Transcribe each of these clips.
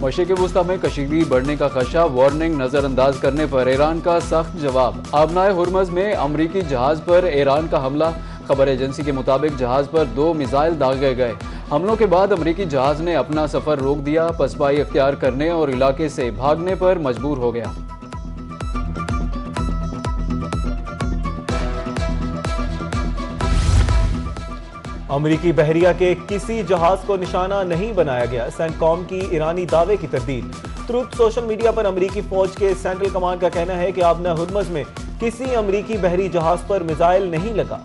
मशरिक़ वुस्ता में कशीदगी बढ़ने का खदशा, वार्निंग नजरअंदाज करने पर ईरान का सख्त जवाब। आबनाए हुर्मज में अमरीकी जहाज पर ईरान का हमला। खबर एजेंसी के मुताबिक जहाज पर 2 मिसाइल दागे गए। हमलों के बाद अमरीकी जहाज ने अपना सफर रोक दिया, पसपाई अख्तियार करने और इलाके से भागने पर मजबूर हो गया। अमरीकी बहरिया के किसी जहाज को निशाना नहीं बनाया गया, सेंटकॉम की ईरानी दावे की तरदीद। ट्रुथ सोशल मीडिया पर अमरीकी फौज के सेंट्रल कमांड का कहना है कि आबना हुर्मज में किसी अमरीकी बहरी जहाज पर मिसाइल नहीं लगा।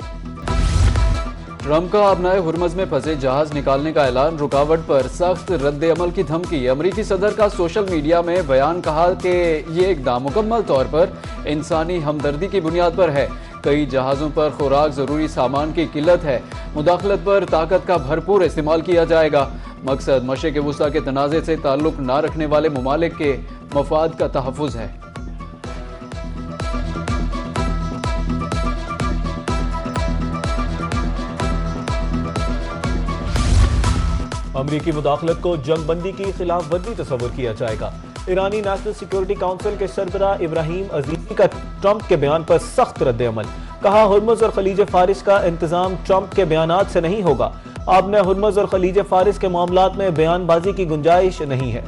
ट्रंप का आबनाए हुर्मज में फंसे जहाज निकालने का ऐलान, रुकावट पर सख्त रद्द अमल की धमकी। अमरीकी सदर का सोशल मीडिया में बयान, कहा कि ये इक़दाम मुकम्मल तौर पर इंसानी हमदर्दी की बुनियाद पर है। कई जहाज़ों पर खुराक, ज़रूरी सामान की किल्लत है। मुदाखलत पर ताकत का भरपूर इस्तेमाल किया जाएगा। मकसद मशरिक़ वुस्ता के तनाज़े से ताल्लुक़ न रखने वाले ममालिक के मफाद का तहफ़्फ़ुज़ है। अमरीकी मुदाखलत को जंगबंदी की खिलाफ वर्जी तस्वुर किया जाएगा। ईरानी नेशनल सिक्योरिटी काउंसिल के सरबराह इब्राहिम अजीजी का ट्रंप के बयान पर सख्त रद्द अमल। कहा, हुर्मुज़ और खलीज फारिस का इंतजाम ट्रंप के बयानात से नहीं होगा। आबना हुर्मुज़ और खलीज फारिस के मामलात में बयानबाजी की गुंजाइश नहीं है।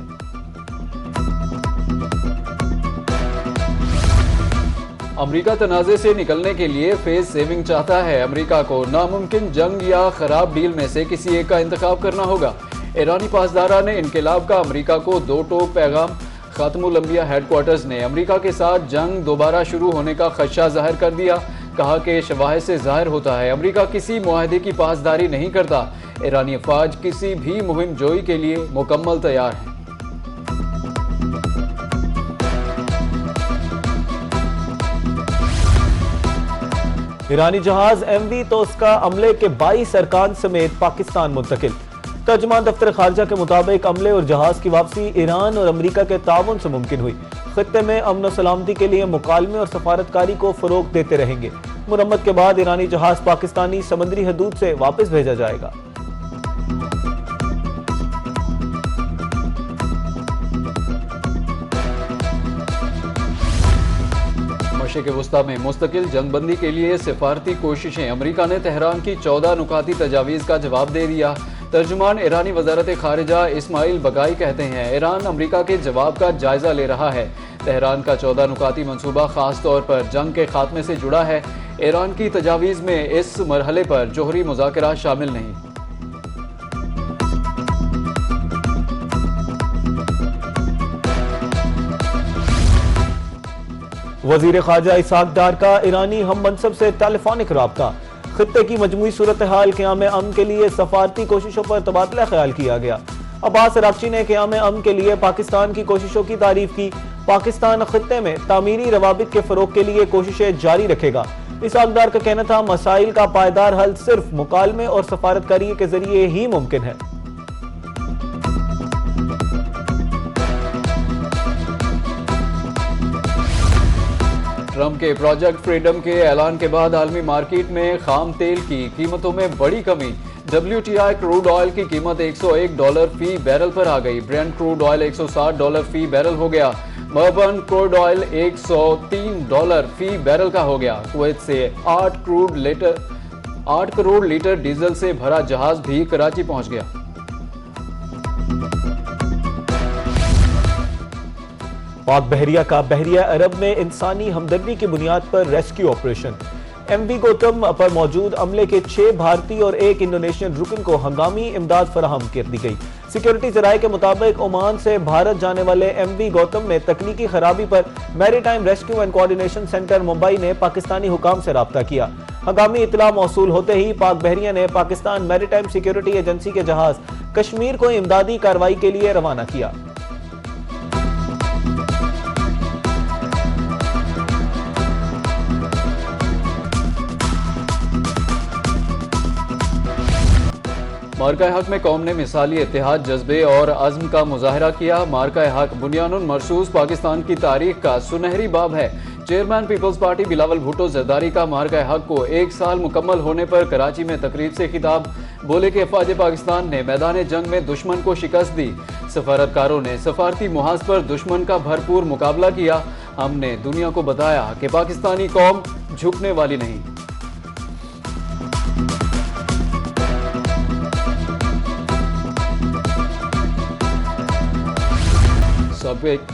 अमरीका तनाज़े से निकलने के लिए फेस सेविंग चाहता है। अमरीका को नामुमकिन जंग या खराब डील में से किसी एक का इंतखाब करना होगा। ईरानी पासदारा ने इनकलाब का अमरीका को 2 टोक पैगाम। खातमुल अंबिया हेडक्वार्टर्स ने अमरीका के साथ जंग दोबारा शुरू होने का खदशा जाहिर कर दिया। कहा कि शवाहिद से जाहिर होता है अमरीका किसी मुआहदे की पासदारी नहीं करता। ईरानी अफवाज किसी भी मुहिम जोई के लिए मुकम्मल तैयार हैं। ईरानी जहाज MV तोस्का अमले के 22 अरकान समेत पाकिस्तान मुंतकिल। तर्जुमान दफ्तर खारजा के मुताबिक अमले और जहाज की वापसी ईरान और अमरीका के ताउन से मुमकिन हुई। खित्ते में अमन और सलामती के लिए मुकालमे और सफारतकारी को फरोग देते रहेंगे। मुरम्मत के बाद ईरानी जहाज पाकिस्तानी समुद्री हदूद से वापस भेजा जाएगा। मशरिक़ वुस्ता में मुस्तकिल जंगबंदी के लिए सिफारती कोशिशें। अमरीका ने तेहरान की 14 नुकाती तजावीज़ का जवाब दे दिया। तर्जुमान ईरानी वज़ारत खारिजा इस्माइल बगाई कहते हैं ईरान अमरीका के जवाब का जायजा ले रहा है। तेहरान का 14 नुकाती मंसूबा खास तौर पर जंग के खात्मे से जुड़ा है। ईरान की तजावीज़ में इस मरहले पर जोहरी मुज़ाकरात शामिल नहीं। वज़ीर ख़ारजा इसहाक़ डार का ईरानी हम मनसब से टेलीफोनिक राब्ता। खित्ते की मजमूई सूरत हाल, क़याम अमन के लिए सफारती कोशिशों पर तबादला ख्याल किया गया। अब्बास अराग़ची ने क़याम अमन के लिए पाकिस्तान की कोशिशों की तारीफ की। पाकिस्तान खित्ते में तामीरी रवाबित के फ़रोग़ के लिए कोशिशें जारी रखेगा। इसहाक़ डार का कहना था मसाइल का पायदार हल सिर्फ मुकालमे और सफारतकारी के जरिए ही मुमकिन है। ट्रंप के प्रोजेक्ट फ्रीडम के ऐलान के बाद आलमी मार्केट में खाम तेल की कीमतों में बड़ी कमी। WTI क्रूड ऑयल की कीमत $101 फी बैरल पर आ गई। ब्रेंट क्रूड ऑयल $160 फी बैरल हो गया। मर्बन क्रूड ऑयल $103 फी बैरल का हो गया। कुवैत से 8 करोड़ लीटर डीजल से भरा जहाज भी कराची पहुंच गया। पाक बहरिया का बहरिया अरब में इंसानी हमदर्दी की बुनियाद पर रेस्क्यू ऑपरेशन। MV गौतम पर मौजूद अमले के 6 भारतीय और 1 इंडोनेशियन रुकन को हंगामी इमदाद फराहम कर दी गई। सिक्योरिटी जराये के मुताबिक ओमान से भारत जाने वाले MV गौतम में तकनीकी खराबी पर maritime rescue and coordination centre Mumbai ने पाकिस्तानी हुकाम से राब्ता किया। हंगामी इतला मौसूल होते ही पाक बहरिया ने पाकिस्तान मैरीटाइम सिक्योरिटी एजेंसी के जहाज कश्मीर को इमदादी कार्रवाई के लिए रवाना किया। मार्का हक में कौम ने मिसाली इत्तेहाद, जज्बे और अज़्म का मुजाहरा किया। मार्का हक बुनियानुन मरसूस पाकिस्तान की तारीख का सुनहरी बाब है। Chairman People's Party Bilawal Bhutto Zardari का मार्का हक को 1 साल मुकम्मल होने पर कराची में तकरीब से खिताब। बोले कि अफवाज पाकिस्तान ने मैदान जंग में दुश्मन को शिकस्त दी। सफारतकारों ने सफारती मुहाज पर दुश्मन का भरपूर मुकाबला किया। हमने दुनिया को बताया कि पाकिस्तानी कौम झुकने वाली नहीं।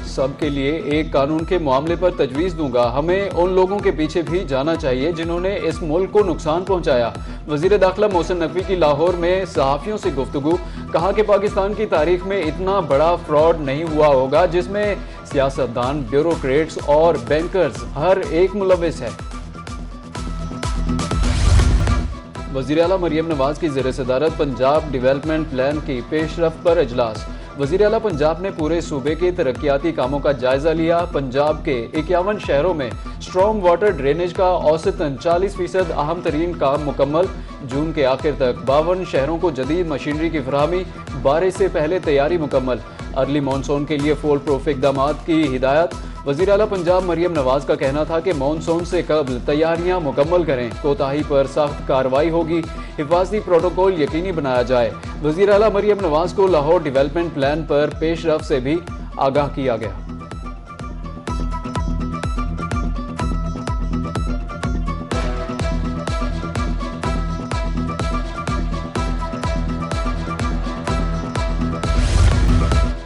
सबके लिए एक कानून के मामले पर तजवीज दूंगा। हमें उन लोगों के पीछे भी जाना चाहिए जिन्होंने इस मुल्क को नुकसान पहुंचाया। वजीर दाखिला मोहसिन नकवी की लाहौर में सहाफियों से गुफ्तगू, कहा कि पाकिस्तान की तारीख में इतना बड़ा फ्रॉड नहीं हुआ होगा जिसमें सियासतदान, ब्यूरोक्रेट्स और बैंकर्स हर एक मुलविस है। वजीर आला मरियम नवाज की ज़ेर सदारत पंजाब डेवलपमेंट प्लान की पेशरफ्त पर इजलास। वजीर आला पंजाब ने पूरे सूबे के तरक्याती कामों का जायजा लिया। पंजाब के 51 शहरों में स्ट्रॉन्ग वाटर ड्रेनेज का औसतन 40% अहम तरीन काम मुकम्मल। जून के आखिर तक 52 शहरों को जदीद मशीनरी की फराहमी, बारिश से पहले तैयारी मुकम्मल। अर्ली मानसून के लिए फुल प्रूफ इकदाम की हिदायत। वज़ीर आला पंजाब मरियम नवाज का कहना था कि मानसून से कबल तैयारियां मुकम्मल करें, कोताही पर सख्त कार्रवाई होगी, हिफाजती प्रोटोकॉल यकीनी बनाया जाए। वज़ीर आला मरियम नवाज को लाहौर डेवलपमेंट प्लान पर पेशरफ्त से भी आगाह किया गया।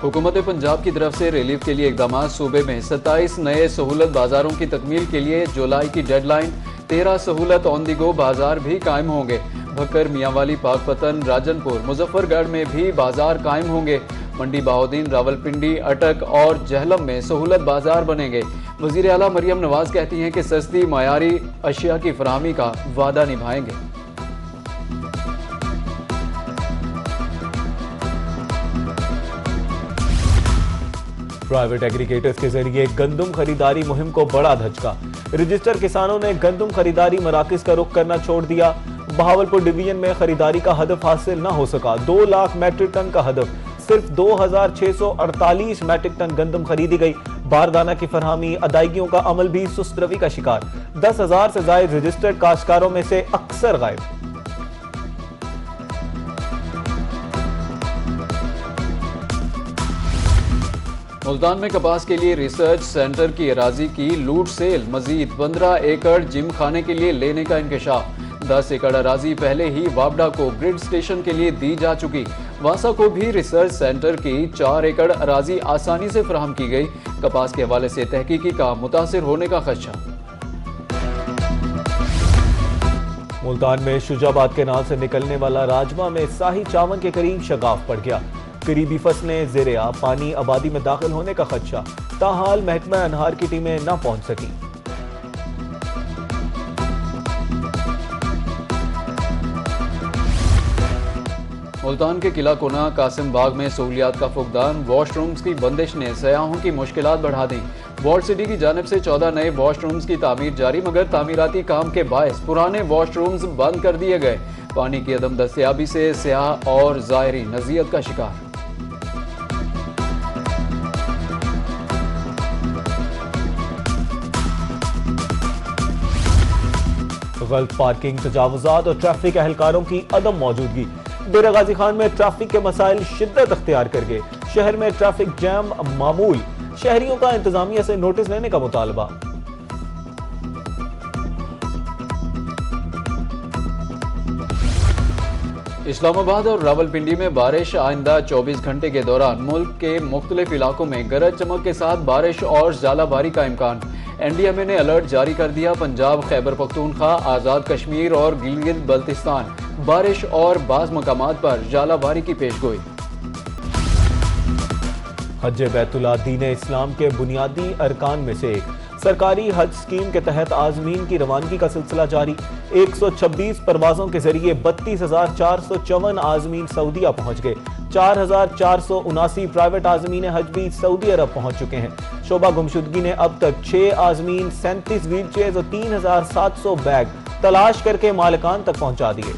हुकूमत पंजाब की तरफ से रिलीफ के लिए इकदाम। सूबे में 27 नए सहूलत बाजारों की तकमील के लिए जुलाई की डेडलाइन। 13 सहूलत ऑन दी गो बाजार भी कायम होंगे। भक्कर, मियांवाली, पाकपतन, राजनपुर, मुजफ्फरगढ़ में भी बाजार कायम होंगे। मंडी बहाउद्दीन, रावलपिंडी, अटक और जहलम में सहूलत बाजार बनेंगे। वज़ीर आला मरियम नवाज कहती हैं कि सस्ती मयारी अशिया की फराहमी का वादा निभाएंगे। प्राइवेट एग्रीगेटर्स के जरिए गंदम खरीदारी मुहिम को बड़ा धचका। रजिस्टर किसानों ने गंदम खरीदारी मराकज का रुख करना छोड़ दिया। बहावलपुर डिवीजन में खरीदारी का हदफ हासिल न हो सका। 2 लाख मैट्रिक टन का हदफ, सिर्फ 2648 मैट्रिक टन गंदम खरीदी गई। बारदाना की फरहमी, अदायगियों का अमल भी सुस्त रवी का शिकार। 10,000 से ज्यादा रजिस्टर्ड काश्तकारों में से अक्सर गायब। मुल्तान में कपास के लिए रिसर्च सेंटर की अराजी की लूट सेल। मजीद 15 एकड़ जिम खाने के लिए लेने का इंकशाफ। 10 एकड़ अराजी पहले ही वापडा को ग्रिड स्टेशन के लिए दी जा चुकी। वासा को भी रिसर्च सेंटर की 4 एकड़ अराजी आसानी से फराहम की गई। कपास के हवाले से तहकीकी का मुतासिर होने का खदशा। मुल्तान में शुजाबाद के नाल से निकलने वाला राजमा में शाही चावल के करीब शगाफ पड़ गया। करीबी फसलें ज़ेरे आब, पानी आबादी में दाखिल होने का खदशा। ताहाल महकमा अनहार की टीमें न पहुंच सकी। मुल्तान के किला कोना कासिम बाग में सहूलियात का फुकदान। वॉशरूम्स की बंदिश ने सयाहों की मुश्किलात बढ़ा दी। वॉर्ड सिटी की जानिब से 14 नए वॉशरूम्स की तामीर जारी, मगर तामीराती काम के बायस पुराने वॉशरूम्स बंद कर दिए गए। पानी की अदम दस्तयाबी से सयाह और ज़ायरीन अजियत का शिकार। गलत पार्किंग, तजावुजात और ट्रैफिक एहलकारों की अदम मौजूदगी। डेरा गाजी खान में ट्रैफिक के मसाइल शिद्दत अख्तियार कर गए। शहर में ट्रैफिक जैम मामूल। शहरियों का इंतजामिया से नोटिस लेने का मुतालबा। इस्लामाबाद और रावलपिंडी में बारिश। आइंदा 24 घंटे के दौरान मुल्क के मुख्तलिफ इलाकों में गरज चमक के साथ बारिश और ज़ालाबारी का इम्कान। एनडीएमए ने अलर्ट जारी कर दिया। पंजाब, खैबर पख्तूनख्वा, आज़ाद कश्मीर और गिलगित बल्तिस्तान बारिश और बाज़ मकामात पर ज़ालाबारी की पेशगोई। हज बैतुल्लाह दीन इस्लाम के बुनियादी अरकान में से एक। सरकारी हज स्कीम के तहत आज़मीन की रवानगी का सिलसिला जारी। 126 परवाजों के जरिए 32,454 आज़मीन सऊदीया पहुंच गए। 4,479 प्राइवेट आज़मीन हज भी सऊदी अरब पहुंच चुके हैं। शोबा गुमशुदगी ने अब तक 6 आज़मीन, 37 व्हील चेयर्स और 3,700 बैग तलाश करके मालिकान तक पहुंचा दिए।